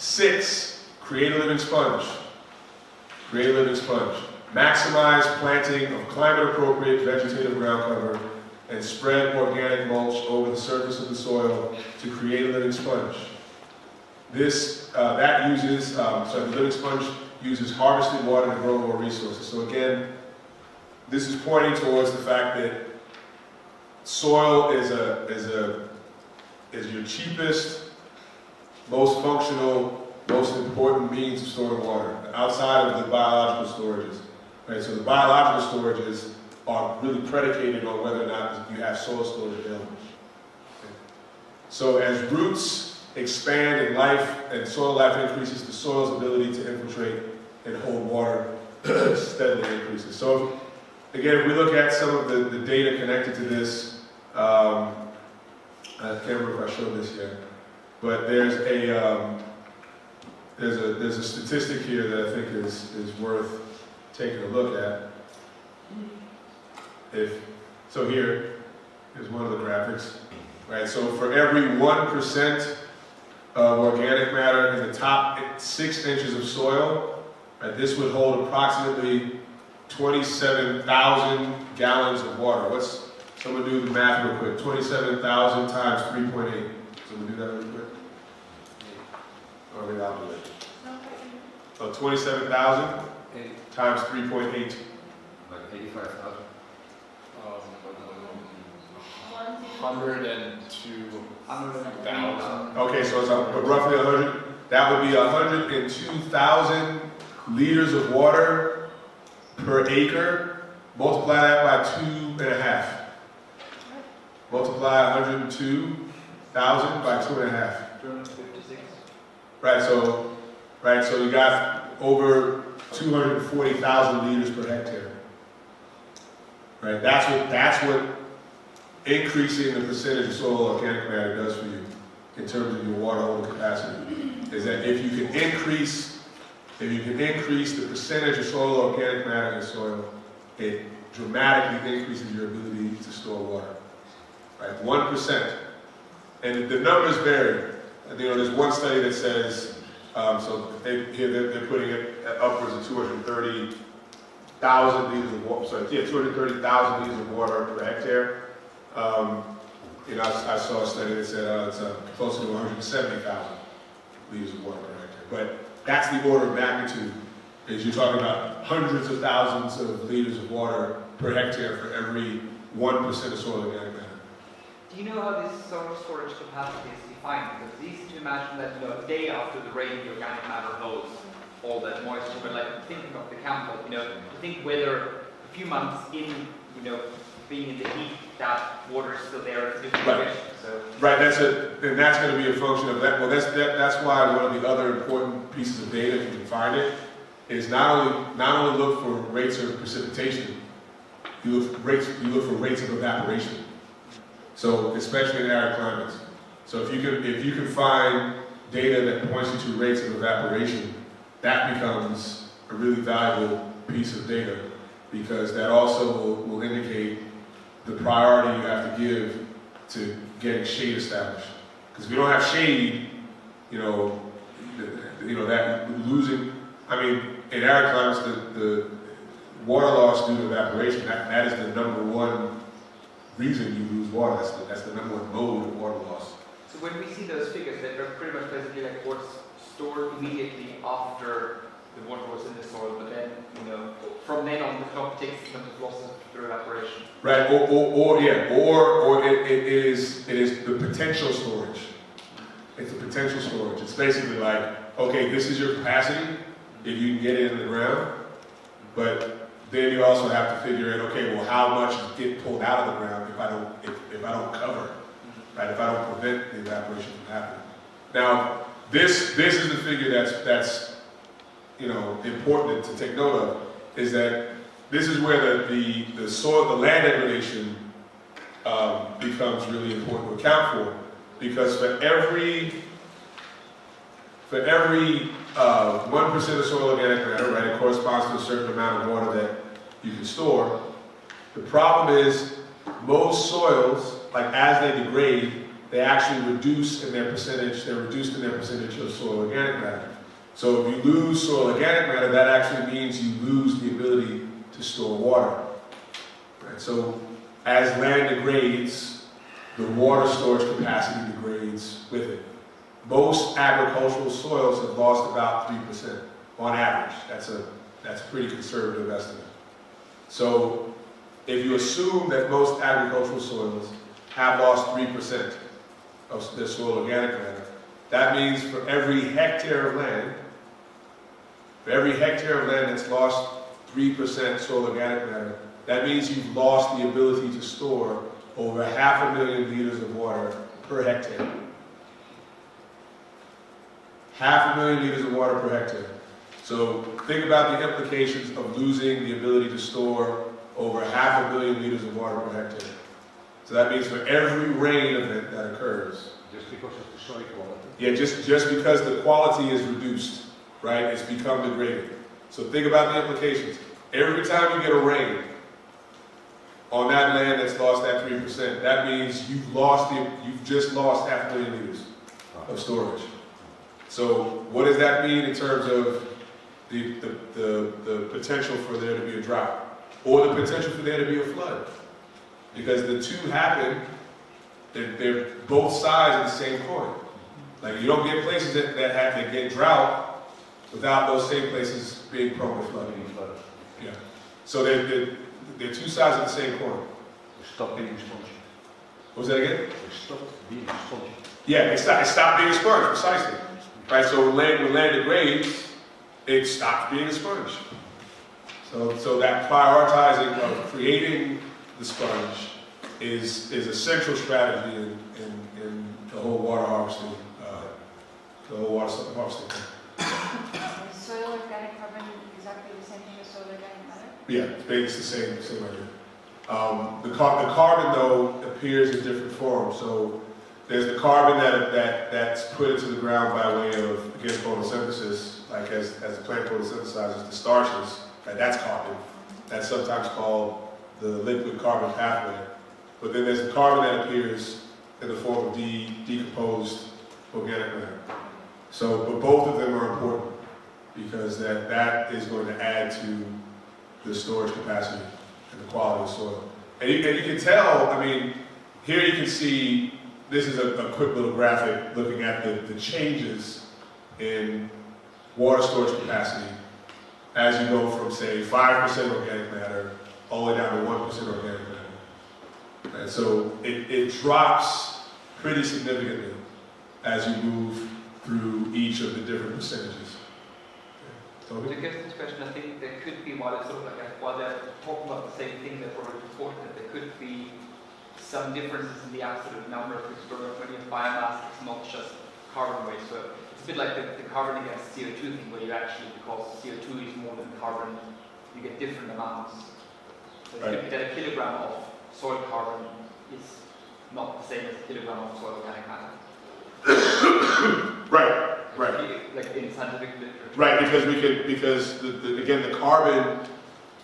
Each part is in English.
6, create a living sponge. Create a living sponge. Maximize planting of climate-appropriate vegetative ground cover and spread organic mulch over the surface of the soil to create a living sponge. That uses, the living sponge uses harvested water to grow more resources. So again, this is pointing towards the fact that soil is your cheapest, most functional, most important means of storing water, outside of the biological storages. Right? So the biological storages are really predicated on whether or not you have soil storage available. Okay. So as roots expand in life and soil life increases, the soil's ability to infiltrate and hold water steadily increases. So again, if we look at some of the data connected to this, I can't remember if I showed this yet, but there's a statistic here that I think is worth taking a look at. Here's one of the graphics. Right, so for every 1% of organic matter in the top 6 inches of soil, right, this would hold approximately 27,000 gallons of water. Someone do the math real quick. 27,000 times 3.8. Someone do that real quick? Or maybe I'll do it. So 27,000 times 3.8. Like 85,000. 102,000. Okay, so it's roughly 100. That would be 102,000 liters of water per acre. Multiply that by 2.5. Multiply 102,000 by 2.5. 256. Right, so you got over 240,000 liters per hectare. Right, that's what increasing the percentage of soil organic matter does for you in terms of your water holding capacity. Is that if you can increase the percentage of soil organic matter in the soil, it dramatically increases your ability to store water. Right, 1%. And the numbers vary. There's one study that says, they're putting it at upwards of 230,000 liters of water. 230,000 liters of water per hectare. I saw a study that said it's closer to 170,000 liters of water per hectare. But that's the order of magnitude. Is you're talking about hundreds of thousands of liters of water per hectare for every 1% of soil organic matter. Do you know how this soil storage capacity is defined? Because it's easy to imagine that a day after the rain, the organic matter holds all that moisture. But like thinking of the campo, to think whether a few months in, being in the heat, that water is still there. It's a different question. So. Right. That's going to be a function of that. Well, that's why one of the other important pieces of data, if you can find it, is not only look for rates of precipitation, you look for rates of evaporation. So especially in arid climates. So if you can find data that points you to rates of evaporation, that becomes a really valuable piece of data, because that also will indicate the priority you have to give to getting shade established. Because if you don't have shade, that losing. In arid climates, the water loss due to evaporation, that is the number one reason you lose water. That's the number one mode of water loss. So when we see those figures, they're pretty much basically like what's stored immediately after the water was in the soil, but then, from then on the crop takes some of the losses through evaporation. Right, or it is the potential storage. It's the potential storage. It's basically like, okay, this is your capacity if you can get it in the ground, but then you also have to figure out, okay, well, how much is get pulled out of the ground if I don't cover, right? If I don't prevent the evaporation from happening. Now, this is the figure that's important to take note of, is that this is where the soil, the land degradation becomes really important to account for, because for every 1% of soil organic matter, right, it corresponds to a certain amount of water that you can store. The problem is most soils, like as they degrade, they actually reduce in their percentage, they're reduced in their percentage of soil organic matter. So if you lose soil organic matter, that actually means you lose the ability to store water. Right? So as land degrades, the water storage capacity degrades with it. Most agricultural soils have lost about 3% on average. That's a pretty conservative estimate. So if you assume that most agricultural soils have lost 3% of their soil organic matter, that means for every hectare of land that's lost 3% soil organic matter, that means you've lost the ability to store over 500,000 liters of water per hectare. 500,000 liters of water per hectare. So think about the implications of losing the ability to store over 500,000 liters of water per hectare. So that means for every rain event that occurs. Just because of the soil quality? Yeah, just because the quality is reduced, right? It's become degraded. So think about the implications. Every time you get a rain on that land that's lost that 3%, that means you've just lost 500,000 liters of storage. So what does that mean in terms of the potential for there to be a drought, or the potential for there to be a flood? Because the two happen, they're both sides of the same coin. Like you don't get places that get drought without those same places being prone to flooding. Yeah. So they're two sides of the same coin. Stop being spongy. What was that again? Stop being spongy. Yeah, it stopped being a sponge, precisely. Right, so when land degrades, it stops being a sponge. So that prioritizing of creating the sponge is a central strategy in the whole water harvesting, the whole water harvesting. Is soil organic carbon exactly the same thing as soil organic matter? Yeah, it's the same idea. The carbon though appears in different forms. So there's the carbon that's put into the ground by way of, again, photosynthesis, like as the plant photosynthesizes the starches, right, that's carbon. That's sometimes called the liquid carbon pathway. But then there's the carbon that appears in the form of decomposed organic matter. So, but both of them are important because that is going to add to the storage capacity and the quality of soil. And you can tell, I mean, here you can see, this is a quick little graphic looking at the changes in water storage capacity as you go from, say, 5% organic matter all the way down to 1% organic matter. And so it drops pretty significantly as you move through each of the different percentages. To get to this question, I think there could be, while they're talking about the same thing that we're reporting, that there could be some differences in the absolute number of exploratory biomass. It's not just carbon waste. So it's a bit like the carbon against CO2 thing, where you actually, because CO2 is more than carbon, you get different amounts. So it could be that a kilogram of soil carbon is not the same as a kilogram of soil organic matter. Right. Like in scientific literature. Right, because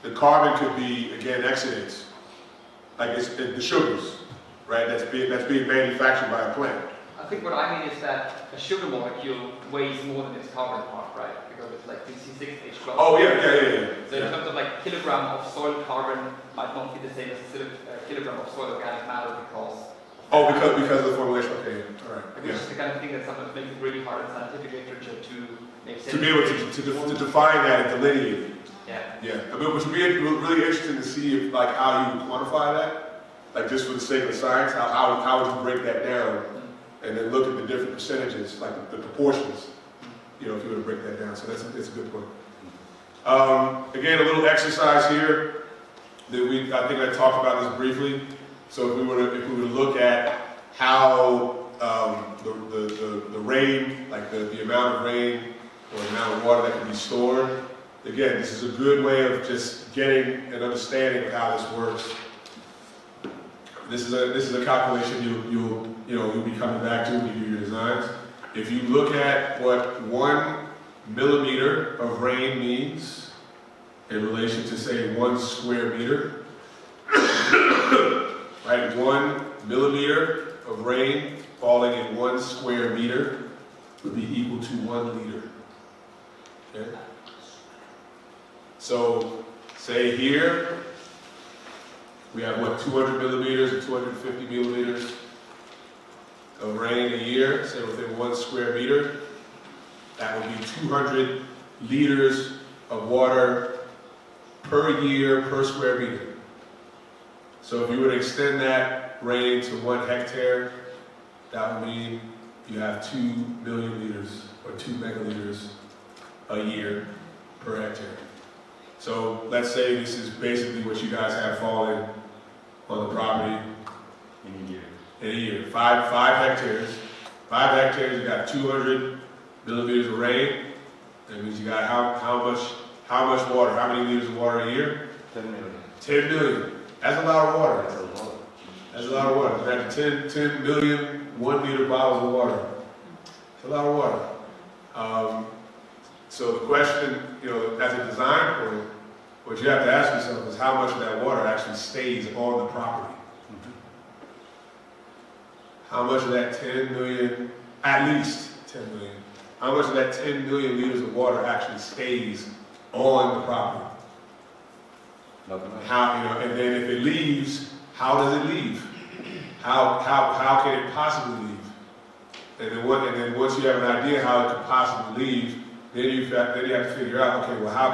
the carbon could be, again, exudates. Like it's the sugars, right? That's being manufactured by a plant. I think what I mean is that a sugar molecule weighs more than its carbon part, right? Because it's like C6H12. Oh yeah. So in terms of like a kilogram of soil carbon might not be the same as a kilogram of soil organic matter because. Oh, because of the formulation. Okay, all right. Which is the kind of thing that sometimes makes it really hard in scientific literature to make sense. To be able to define that and delineate it. Yeah. I mean, which would be really interesting to see if, like, how you would quantify that, like just for the sake of science, how would you break that down, and then look at the different percentages, like the proportions, if you were to break that down. So that's a good point. Again, a little exercise here that I think I talked about this briefly. So if we were to look at how the rain, like the amount of rain or the amount of water that can be stored. Again, this is a good way of just getting an understanding of how this works. This is a calculation you'll be coming back to when you do your designs. If you look at what 1 millimeter of rain means in relation to, say, 1 square meter, right? 1 millimeter of rain falling in 1 square meter would be equal to 1 liter. Okay? So, say here, we have what, 200 millimeters or 250 millimeters of rain a year, say within 1 square meter. That would be 200 liters of water per year per square meter. So if you were to extend that rain to 1 hectare, that would mean you have 2 million liters or 2 megaliters a year per hectare. So let's say this is basically what you guys have falling on the property In a year. in a year. Five hectares. 5 hectares, you got 200 millimeters of rain. That means you got how much water? How many liters of water a year? 10 million. 10 million. That's a lot of water. That's a lot. That's a lot of water. That's 10 million 1 liter bottles of water. It's a lot of water. So the question, as a design point, what you have to ask yourself is how much of that water actually stays on the property. How much of that 10 million, at least 10 million, how much of that 10 million liters of water actually stays on the property? Not much. And then if it leaves, how does it leave? How can it possibly leave? And then once you have an idea how it could possibly leave, then you have to figure out, okay, well, how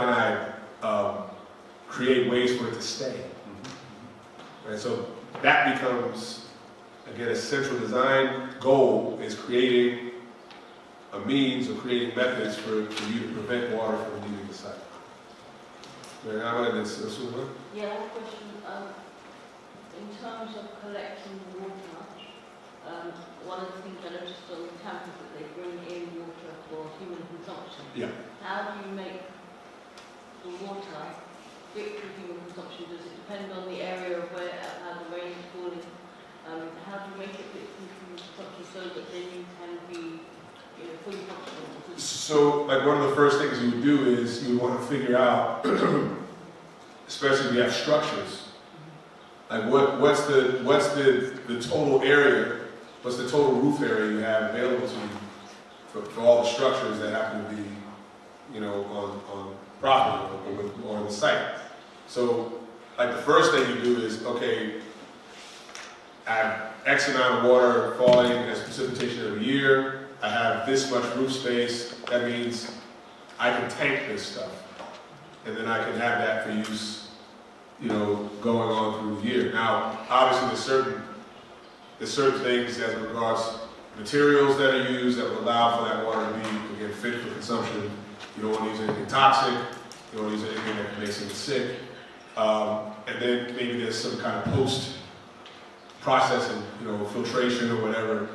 can I create ways for it to stay? Right, so that becomes, again, a central design goal is creating a means or creating methods for you to prevent water from leaving the site. Yeah, I have a question. In terms of collecting water, one of the things I noticed on the campus that they bring in water for human consumption. Yeah. How do you make the water fit for human consumption? Does it depend on the area of where how the rain is falling? How do you make it fit for human consumption so that then you can be fully functional? So, like, one of the first things you would do is you would want to figure out, especially if you have structures, like what's the total area, what's the total roof area you have available to you for all the structures that happen to be, on property or on the site. So, like, the first thing you do is, okay, I have X amount of water falling as precipitation every year. I have this much roof space. That means I can tank this stuff, and then I can have that for use, going on through the year. Now, obviously, there's certain things as regards materials that are used that will allow for that water to be, again, fit for consumption. You don't want to use anything toxic. You don't want to use anything that can make someone sick. And then maybe there's some kind of post-processing, filtration or whatever,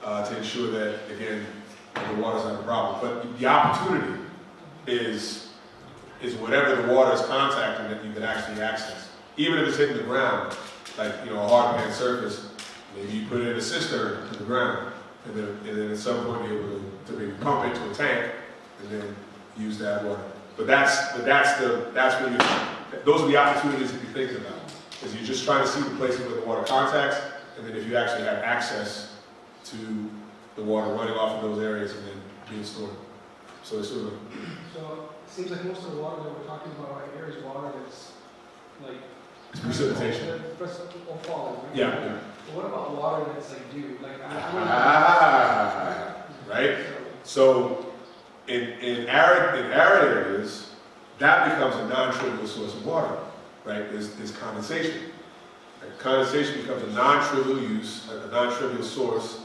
to ensure that, again, the water's not a problem. But the opportunity is whatever the water is contacting that you can actually access. Even if it's hitting the ground, like, a hard pan surface, maybe you put it in a cistern in the ground, and then at some point you're able to maybe pump it to a tank, and then use that water. But those are the opportunities that you're thinking about. Is you're just trying to see the places where the water contacts, and then if you actually have access to the water running off of those areas and then being stored. So it's sort of. So it seems like most of the water that we're talking about right here is water that's like. It's precipitation. Or falling, right? Yeah. But what about water that's like dew? Like Right? So in arid areas, that becomes a non-trivial source of water, right? There's condensation. Right? Condensation becomes a non-trivial source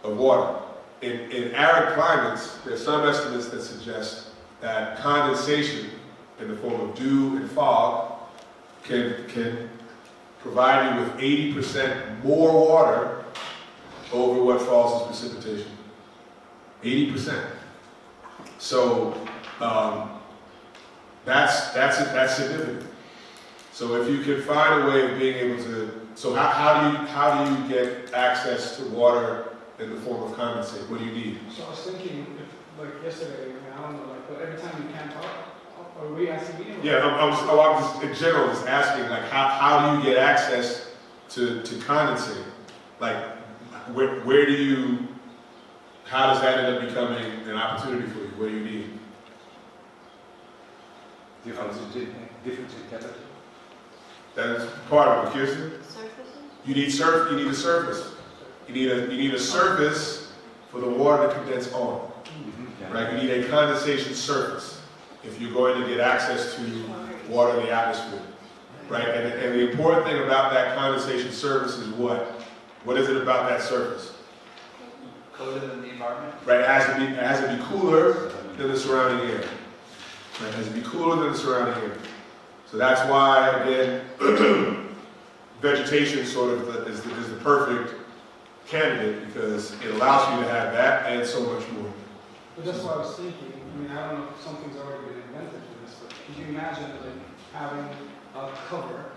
of water. In arid climates, there's some estimates that suggest that condensation in the form of dew and fog can provide you with 80% more water over what falls as precipitation. 80%. So that's significant. So if you can find a way of being able to, so how do you get access to water in the form of condensate? What do you need? So I was thinking, like yesterday, I don't know, but every time you camp out, are we asking me? Yeah, I was just, in general, just asking, like, how do you get access to condensate? Like, where do you, how does that end up becoming an opportunity for you? What do you need? Difference in temperature. That's part of it, Kirsten. Surfaces? You need a surface. You need a surface for the water to condense on. Yeah. Right? You need a condensation surface if you're going to get access to water in the atmosphere. Right? And the important thing about that condensation surface is what? What is it about that surface? Colder than the environment. Right? It has to be cooler than the surrounding air. Right? It has to be cooler than the surrounding air. So that's why, again, vegetation sort of is the perfect candidate, because it allows you to have that and so much more. But that's what I was thinking. I mean, I don't know if something's already been invented for this, but could you imagine like having a cover,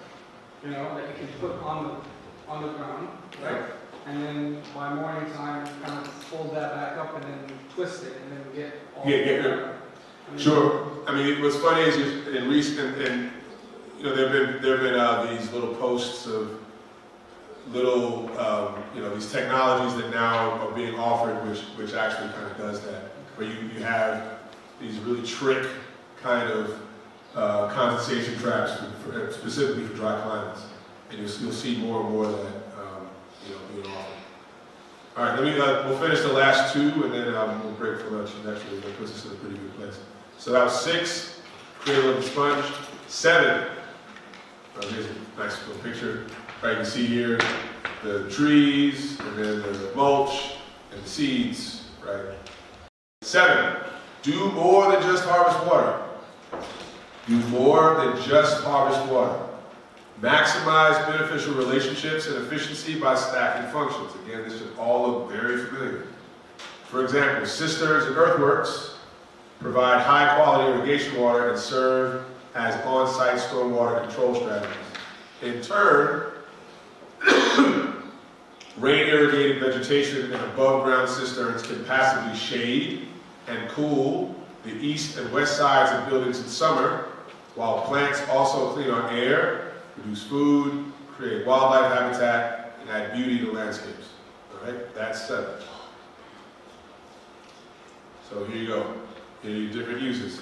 you know, that you can put on the ground, right? And then by morning time, kind of fold that back up and then twist it and then get all I mean, sure. I mean, what's funny is in recent, and you know, there've been these little posts of little, you know, these technologies that now are being offered, which actually kind of does that, where you have these really trick kind of condensation traps specifically for dry climates, and you'll see more and more of that, you know, being offered. All right, we'll finish the last two, and then we'll break for lunch, and actually that puts us in a pretty good place. So that was 6, cradle of the sponge. 7, here's a nice little picture. Right, you can see here the trees, and then the mulch, and the seeds, right? 7, do more than just harvest water. Do more than just harvest water. Maximize beneficial relationships and efficiency by stacking functions. Again, this should all look very familiar. For example, cisterns and earthworks provide high-quality irrigation water and serve as on-site stormwater control strategies. In turn, rain-irrigated vegetation and above-ground cisterns can passively shade and cool the east and west sides of buildings in summer, while plants also clean our air, produce food, create wildlife habitat, and add beauty to landscapes. All right, that's 7. So here you go. Here are your different uses.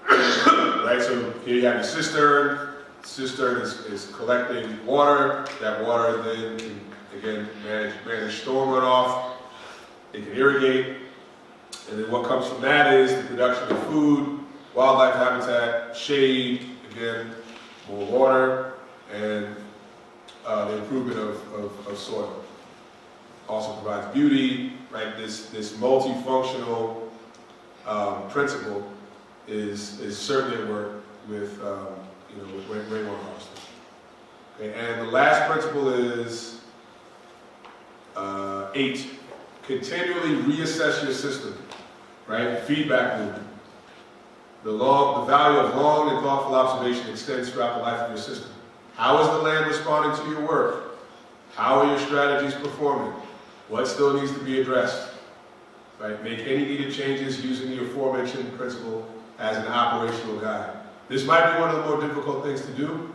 Right, so here you have your cistern. Cistern is collecting water. That water then can, again, manage storm runoff. It can irrigate. And then what comes from that is the production of food, wildlife habitat, shade, again, more water, and the improvement of soil. Also provides beauty, right? This multifunctional principle is certainly at work with you know, with rainwater harvesting. Okay, and the last principle is 8. Continually reassess your system, right? Feedback loop. The value of long and thoughtful observation extends throughout the life of your system. How is the land responding to your work? How are your strategies performing? What still needs to be addressed? Right? Make any needed changes using the aforementioned principle as an operational guide. This might be one of the more difficult things to do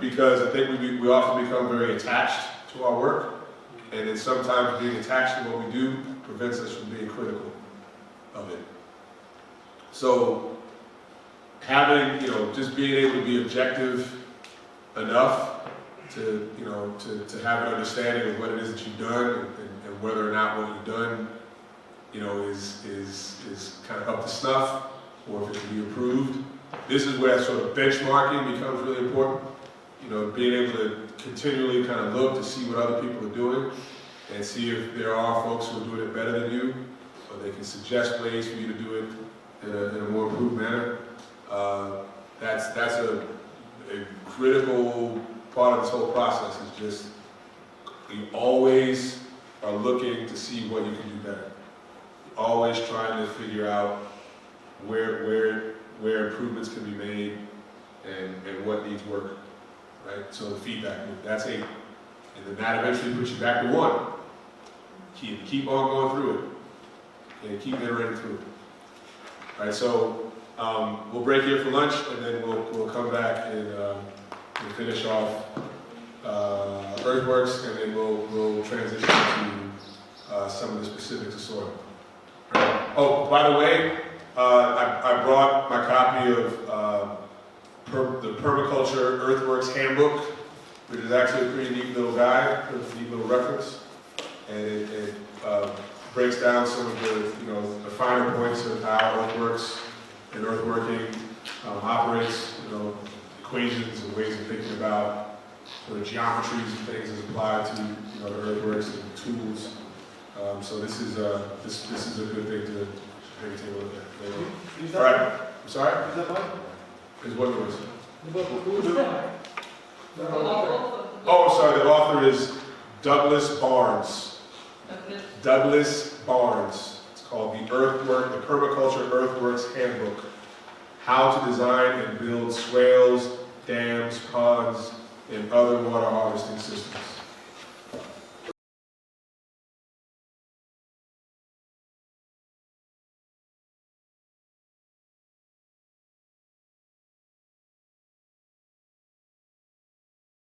because I think we often become very attached to our work, and then sometimes being attached to what we do prevents us from being critical of it. So having, you know, just being able to be objective enough to, you know, to have an understanding of what it is that you've done and whether or not what you've done, you know, is kind of up to snuff or if it can be improved. This is where sort of benchmarking becomes really important. You know, being able to continually kind of look to see what other people are doing and see if there are folks who are doing it better than you, or they can suggest ways for you to do it in a more improved manner. That's a critical part of this whole process. Is just you always are looking to see what you can do better. You're always trying to figure out where improvements can be made and what needs work. Right? So the feedback loop, that's 8. And then that eventually puts you back to 1. Keep on going through it. And keep iterating through it. All right, so we'll break here for lunch, and then we'll come back and finish off earthworks, and then we'll transition to some of the specifics of soil. Oh, by the way, I brought my copy of the Permaculture Earthworks Handbook, which is actually a pretty neat little guide, a neat little reference, and it breaks down some of the finer points of how earthworks and earthworking operates, equations and ways of thinking about sort of geometries and things as applied to the earthworks and tools. So this is a good thing to maybe take a look at. All right. I'm sorry. Is that Bible? Is what yours? The book. Who's the author? Oh, I'm sorry. The author is Douglas Barnes. Douglas Barnes. It's called the Permaculture Earthworks Handbook: How to Design and Build Swales, Dams, Ponds, and Other Water Harvesting Systems.